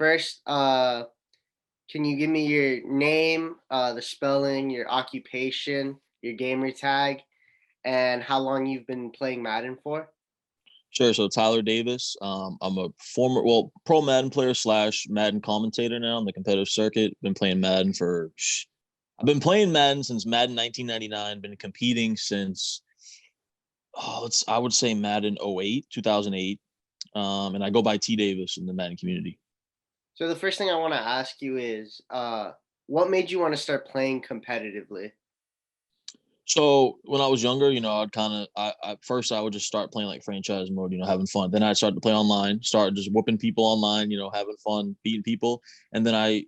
First, can you give me your name, the spelling, your occupation, your gamer tag, and how long you've been playing Madden for? Sure. So Tyler Davis. I'm a former, pro Madden player slash Madden commentator now on the competitive circuit. Been playing Madden I've been playing Madden since Madden 1999. Been competing since, I would say Madden 08, 2008. And I go by T Davis in the Madden community. So the first thing I want to ask you is, what made you want to start playing competitively? So when I was younger, I'd kind of, first I would just start playing like franchise mode, having fun. Then I started to play online, started just whooping people online, having fun, beating people. And then I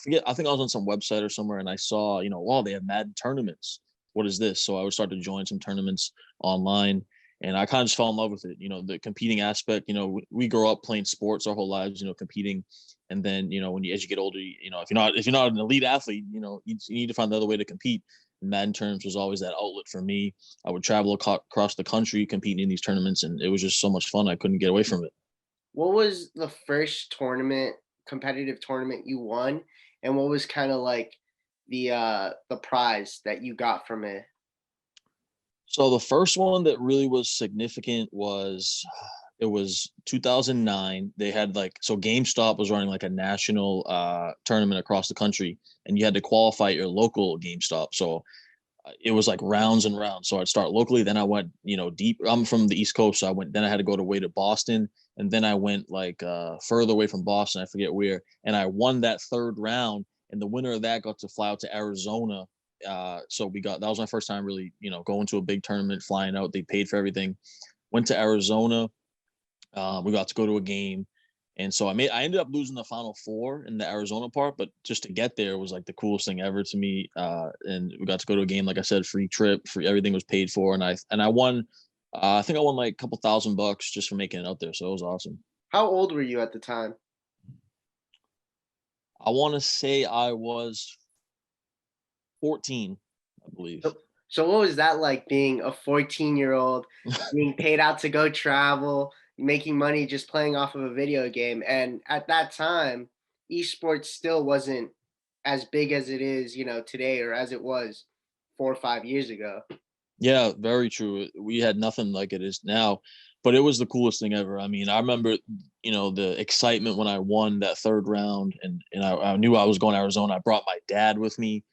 forget, I think I was on some website or somewhere and I saw, wow, they have Madden tournaments. What is this? So I would start to join some tournaments online and I kind of just fell in love with it. The competing aspect, we grow up playing sports our whole lives, competing. And then, as you get older, if you're not an elite athlete, you need to find another way to compete. Madden terms was always that outlet for me. I would travel across the country competing in these tournaments, and it was just so much fun. I couldn't get away from it. What was the first competitive tournament you won, and what was kind of like the prize that you got from it? So the first one that really was significant was it was 2009. They had GameStop was running like a national tournament across the country, and you had to qualify at your local GameStop. So it was like rounds and rounds. So I'd start locally, then I went, deep. I'm from the East Coast, so then I had to go way to Boston, and then I went further away from Boston, I forget where, and I won that third round, and the winner of that got to fly out to Arizona. So that was my first time really, going to a big tournament, flying out. They paid for everything. Went to Arizona. We got to go to a game. And so I ended up losing the final four in the Arizona part, but just to get there was like the coolest thing ever to me. And we got to go to a game, like I said, free trip, free, everything was paid for. And I won, I think I won like a couple $1,000 just for making it out there. So it was awesome. How old were you at the time? I want to say I was 14, I believe. So what was that like being a 14-year-old, being paid out to go travel, making money just playing off of a video game? And at that time, esports still wasn't as big as it is, today or as it was 4 or 5 years ago. Yeah, very true. We had nothing like it is now, but it was the coolest thing ever. I mean, I remember, the excitement when I won that third round, and I knew I was going to Arizona. I brought my dad with me.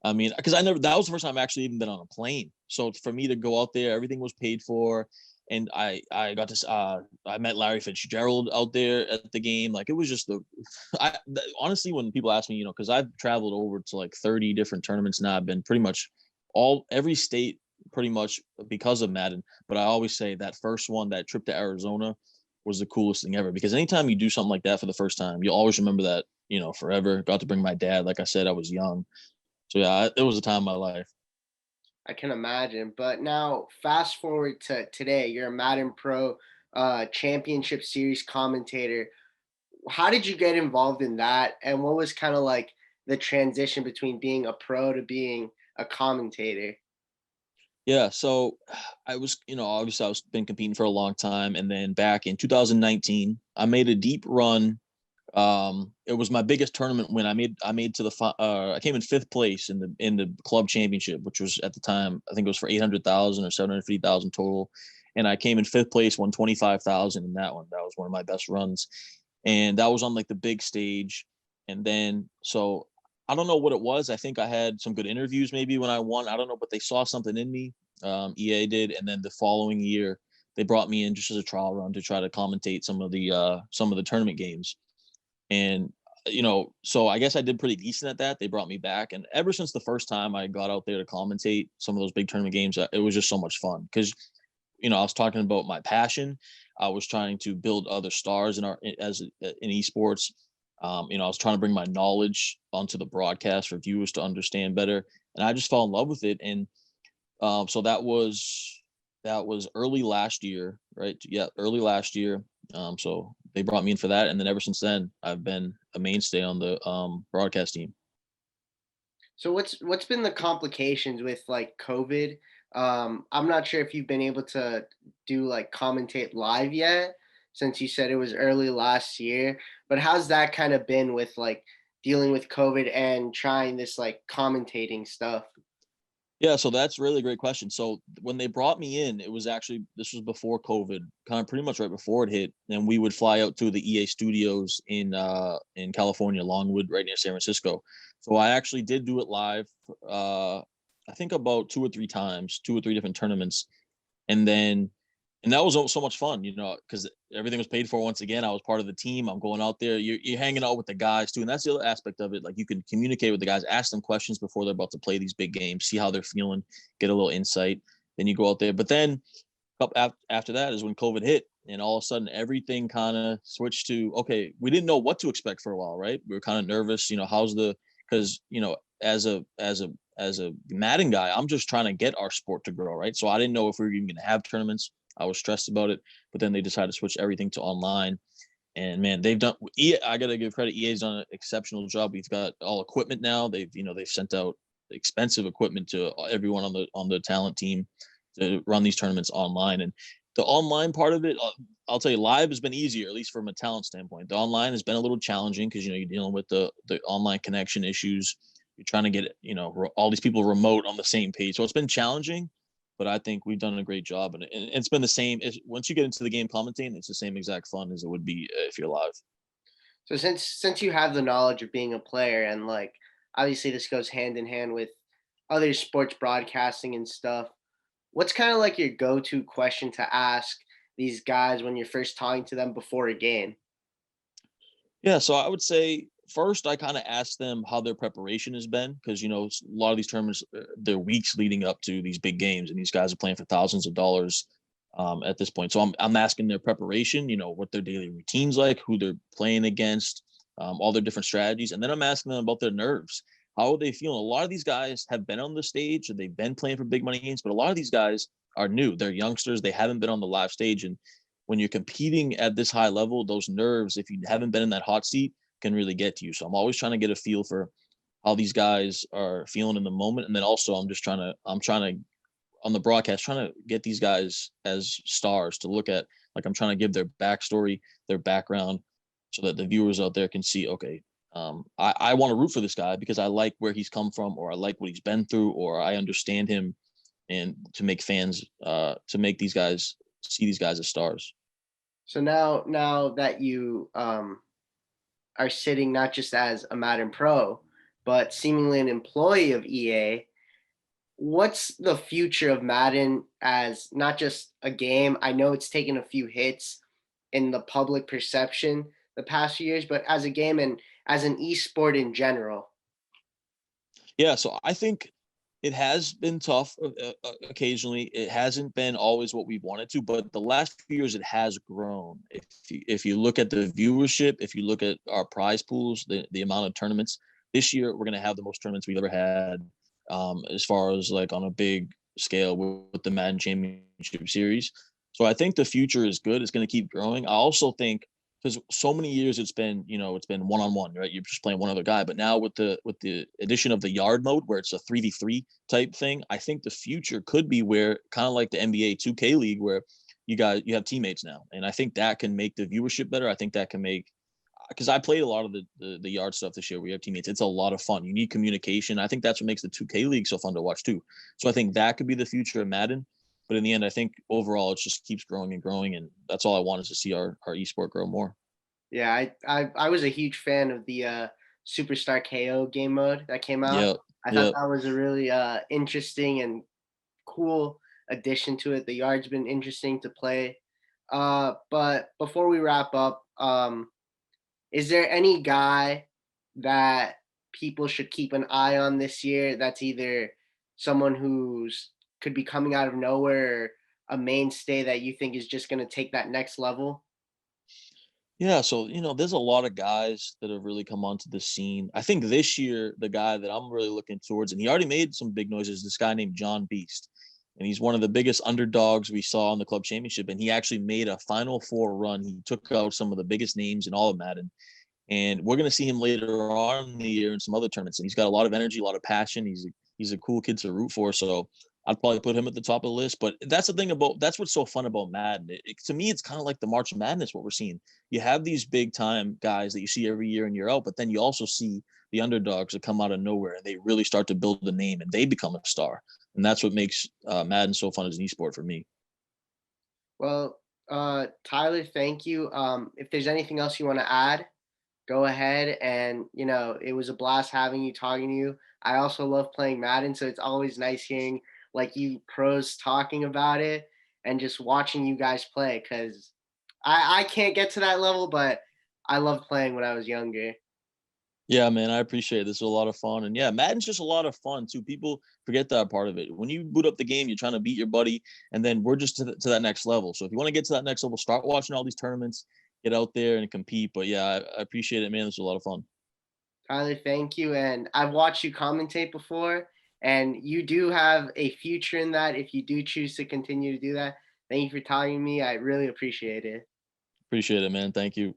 I mean, because that was the first time I actually even been on a plane. So for me to go out there, everything was paid for, and I got to I met Larry Fitzgerald out there at the game. Like it was just honestly, when people ask me, because I've traveled over to like 30 different tournaments now. I've been pretty much every state pretty much because of Madden. But I always say that first one, that trip to Arizona, was the coolest thing ever. Because anytime you do something like that for the first time, you'll always remember that, forever. Got to bring my dad. Like I said, I was young. So yeah, it was a time of my life. I can imagine. But now, fast forward to today, you're a Madden Pro Championship Series commentator. How did you get involved in that? And what was kind of like the transition between being a pro to being a commentator? Yeah, so I was, obviously I was been competing for a long time, and then back in 2019, I made a deep run. It was my biggest tournament win. I to the I came in fifth place in the club championship, which was at the time I think it was for 800,000 or 750,000 total, and I came in fifth place, won 25,000 in that one. That was one of my best runs, and that was on like the big stage, and then so I don't know what it was. I think I had some good interviews maybe when I won. I don't know, but they saw something in me. EA did, and then the following year they brought me in just as a trial run to try to commentate some of the tournament games. And so I guess I did pretty decent at that. They brought me back, and ever since the first time I got out there to commentate some of those big tournament games, it was just so much fun because I was talking about my passion. I was trying to build other stars in esports. I was trying to bring my knowledge onto the broadcast for viewers to understand better, and I just fell in love with it. And so that was early last year, right? Yeah, early last year. So they brought me in for that, and then ever since then, I've been a mainstay on the broadcast team. So what's been the complications with like COVID? I'm not sure if you've been able to do like commentate live yet, since you said it was early last year. but how's that kind of been with like dealing with COVID and trying this like commentating stuff? Yeah, so that's really a great question. So when they brought me in, it was actually this was before COVID, kind of pretty much right before it hit, and we would fly out to the EA studios in California, Longwood, right near San Francisco. So I actually did do it live. I think about two or three times, two or three different tournaments, and then and that was so much fun, because everything was paid for. Once again, I was part of the team. I'm going out there. You're hanging out with the guys too, and that's the other aspect of it. Like you can communicate with the guys, ask them questions before they're about to play these big games, see how they're feeling, get a little insight. Then you go out there. But then after that is when COVID hit, and all of a sudden everything kind of switched to okay. We didn't know what to expect for a while, right? We were kind of nervous. How's the because as a Madden guy, I'm just trying to get our sport to grow, right? So I didn't know if we were even going to have tournaments. I was stressed about it, but then they decided to switch everything to online. And man, they've done. I gotta give credit. EA's done an exceptional job. We've got all equipment now. They've sent out expensive equipment to everyone on the talent team to run these tournaments online. And the online part of it, I'll tell you, live has been easier, at least from a talent standpoint. The online has been a little challenging because you're dealing with the online connection issues. You're trying to get all these people remote on the same page, so it's been challenging. But I think we've done a great job, and it's been the same. Once you get into the game commentating, it's the same exact fun as it would be if you're live. So since you have the knowledge of being a player and like obviously this goes hand in hand with other sports broadcasting and stuff, what's kind of like your go-to question to ask these guys when you're first talking to them before a game? Yeah, so I would say first I kind of ask them how their preparation has been because a lot of these tournaments they're weeks leading up to these big games, and these guys are playing for thousands of dollars at this point. So I'm asking their preparation, what their daily routines like, who they're playing against, all their different strategies, and then I'm asking them about their nerves. How are they feeling? A lot of these guys have been on the stage, or they've been playing for big money games, but a lot of these guys are new. They're youngsters. They haven't been on the live stage, and when you're competing at this high level, those nerves, if you haven't been in that hot seat, can really get to you. So I'm always trying to get a feel for how these guys are feeling in the moment. And then also I'm trying to on the broadcast, trying to get these guys as stars to look at, like I'm trying to give their backstory, their background, so that the viewers out there can see, okay, I want to root for this guy because I like where he's come from, or I like what he's been through, or I understand him, and to make fans, to make these guys see these guys as stars. So now that you are sitting not just as a Madden pro, but seemingly an employee of EA, what's the future of Madden as not just a game? I know it's taken a few hits in the public perception the past few years, but as a game and as an esport in general. Yeah, so I think it has been tough occasionally. It hasn't been always what we wanted to, but the last few years it has grown. If you look at the viewership, if you look at our prize pools, the amount of tournaments this year, we're going to have the most tournaments we've ever had, as far as like on a big scale with the Madden Championship Series. So I think the future is good. It's going to keep growing. I also think because so many years it's been one on one, right? You're just playing one other guy. But now with the addition of the yard mode, where it's a 3v3 type thing, I think the future could be where kind of like the NBA 2K League, where you have teammates now, and I think that can make the viewership better. I think that can make because I played a lot of the yard stuff this year. We have teammates. It's a lot of fun. You need communication. I think that's what makes the 2K League so fun to watch too. So I think that could be the future of Madden. But in the end, I think overall it just keeps growing and growing, and that's all I want is to see our esport grow more. Yeah, I was a huge fan of the Superstar KO game mode that came out. Yeah, I thought yeah. that was a really interesting and cool addition to it. The yard's been interesting to play. But before we wrap up, is there any guy that people should keep an eye on this year that's either someone who's could be coming out of nowhere or a mainstay that you think is just going to take that next level? Yeah, so there's a lot of guys that have really come onto the scene. I think this year the guy that I'm really looking towards, and he already made some big noises, this guy named John Beast. And he's one of the biggest underdogs we saw in the club championship. And he actually made a Final Four run. He took out some of the biggest names in all of Madden. And we're going to see him later on in the year in some other tournaments. And he's got a lot of energy, a lot of passion. He's a cool kid to root for. So I'd probably put him at the top of the list. But that's what's so fun about Madden. To me, it's kind of like the March Madness. What we're seeing, you have these big time guys that you see every year in year out, but then you also see the underdogs that come out of nowhere and they really start to build a name and they become a star. And that's what makes Madden so fun as an esport for me. Well, Tyler, thank you. If there's anything else you want to add, go ahead. And it was a blast having you, talking to you. I also love playing Madden, so it's always nice hearing like you pros talking about it and just watching you guys play. Because I can't get to that level, but I loved playing when I was younger. Yeah, man, I appreciate it. This is a lot of fun. And yeah, Madden's just a lot of fun too. People forget that part of it. When you boot up the game, you're trying to beat your buddy, and then we're just to that next level. So if you want to get to that next level, start watching all these tournaments, get out there and compete. But yeah, I appreciate it, man. This is a lot of fun. Tyler, thank you. And I've watched you commentate before, and you do have a future in that if you do choose to continue to do that. Thank you for talking to me. I really appreciate it. Appreciate it, man. Thank you.